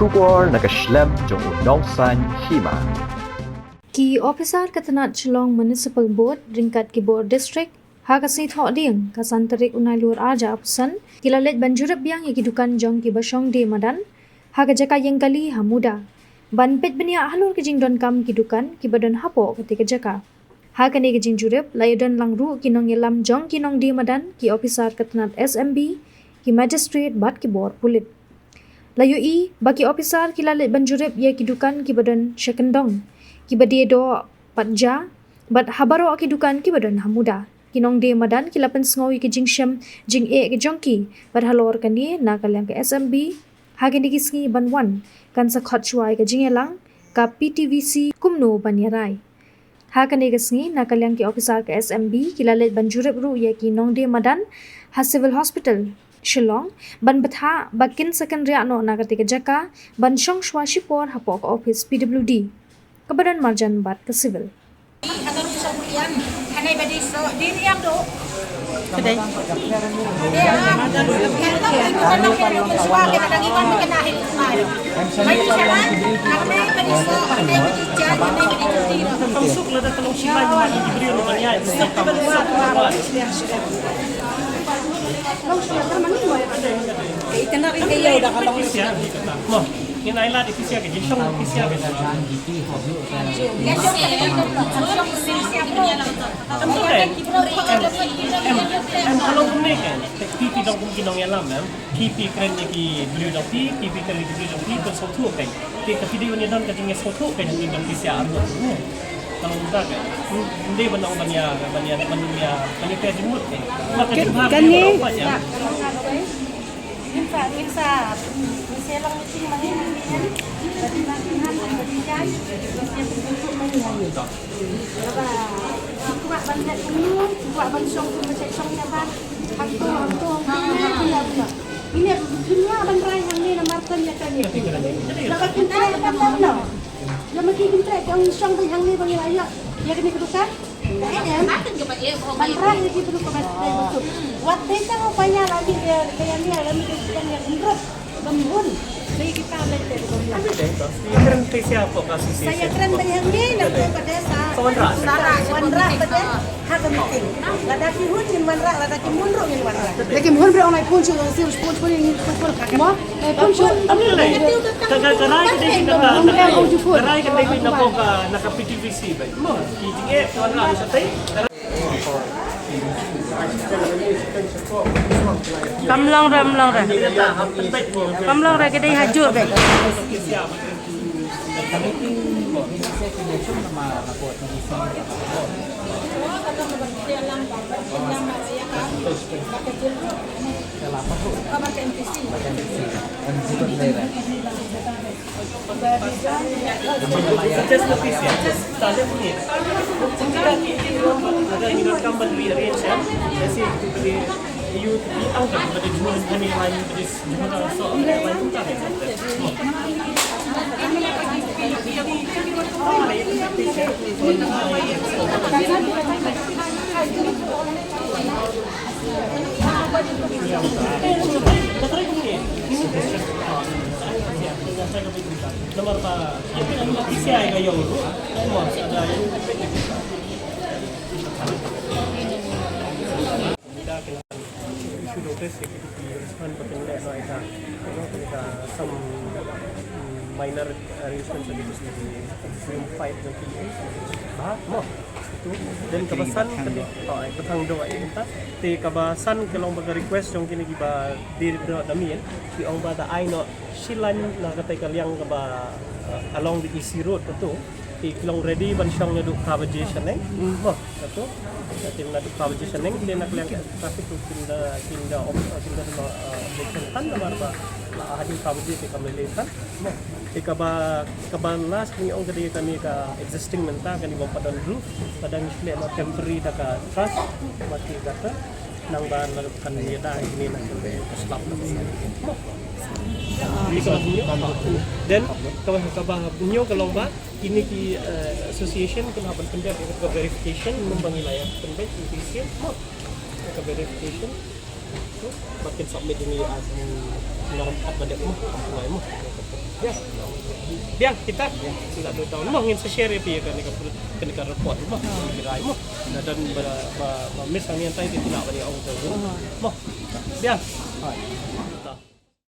Shubor nakaslem jong unong san hima. Ki officer katanat Shillong Municipal Board ringkat ki Board District Hakasi thok ding kasantarik unai luar aja apusan kilalet banjurap yang ikidukan jong ki basong de madan haga jaka yang kali hamuda ban pet benia halur ki jingdon kam kidukan ki badan hapo ketika jaka haga ne ki jingjurap layudan langru kinong yelam jong kinong de madan ki officer katanat SMB ki magistrate bat ki bor pulit layu i baki officer kilalet banjurap ye kidukan ki badan sekendong ki badie do patja bat habaro kidukan ki badan hamuda kinong de madan kilapan sengawi ke jingsham jing e ke jongki berhalor kan ni nakalang ke SMB hagen digisngi banwan kan sakhot chuai ke jingelang ka PTVC kumno banyarai hagen digisngi nakalang ke officer ke SMB kilalet banjurep ru ye kinong de madan ha civil hospital Shillong ban batha bakin second ria no nagati ke jaka ban shong shwa shipor hapok office PWD kebadan marjan bat ke civil agar bisa kuliah hanai badi so diri yang do Kedai. ya ada lu kan nak kena suwa kena lagi kan kena hit mai mai jalan hanai badi so hanai badi jalan hanai badi tira Masuk lah dah kalau siapa yang lagi diberi orang banyak. Setiap kali ikan nak kaya udah kalau Mo, ini nailah di fisia ke jisong fisia ke. Kalau punya kan, PP dong mungkin dong yang lama, PP keren lagi beli dong PP keren lagi beli dong kan sotu kan. Tapi video ni dong katanya sotu kan yang dong fisia arut. Kalau enggak kan, ini benang banyak kayak jemut kan. Maka jemut banyak. Minsa lang meeting manginan badi bakihan badi jai yang bentuk manginan apa kuat banget ini kuat bansong song nyaman hantu ini dunia bandrai hang ni namarkan ya kan ya dapat kita kan no ya mesti kita yang song hang ni bagi ayo ya kena kedukan bandrai lagi perlu kepada masuk wat desa rupanya lagi dia kayak ni ada mikirkan yang urut gembun jadi kita belajar Keren fisia apa kasus ini? saya keren banyak ni nak ke desa Wanra pada hak meeting ladaki hun ngin wanra ladaki munro ngin wanra Lagi mohon beri orang pun cuba sih pun ini pun kakak pun pun Karai kedai kita nak PTVC baik. Mo, kita tuan lah satai. kamlang ra kedai hajur baik. Just the fisia, just saja punya. Jika kita ada ni rekam beri arrange ya. Jadi beri you angkat pada jumlah hari lain pada jumlah so lain tak nomor apa? Isi aja yang itu, nomor ada yang issue notice respond patengah no ita kita some minor arrangements tadi tu Zoom fight yang mo itu dan kabasan tadi petang doa kita te kabasan kalau baga request yang kini giba di dami ki ong bata ai no silan na katai kalyang kaba along the EC road tu Iklong ready ban siyang naduk conversation mo itu tim naduk conversation dia nak lihat traffic tu tinda kan namar ba hadin conversation kami lihat mo ikabalas kini ong kadi kami ka existing menta kani mo padan roof padang isle no temporary daka trust mati kata nang ba kan niya da ini na slap na mo dan kabah kalau mbak ini di association kenapa pendek ke verification membangun layak pendek verification ke verification makin submit ini as Narumpat balik mo, kampunay mo. Biang. Biang, kita. Sila doon daw. Ngin sa share piya ka report mo. Giray mo. Na dan ba miss ang yan tayo tinawag ni ako. Mo. Biang.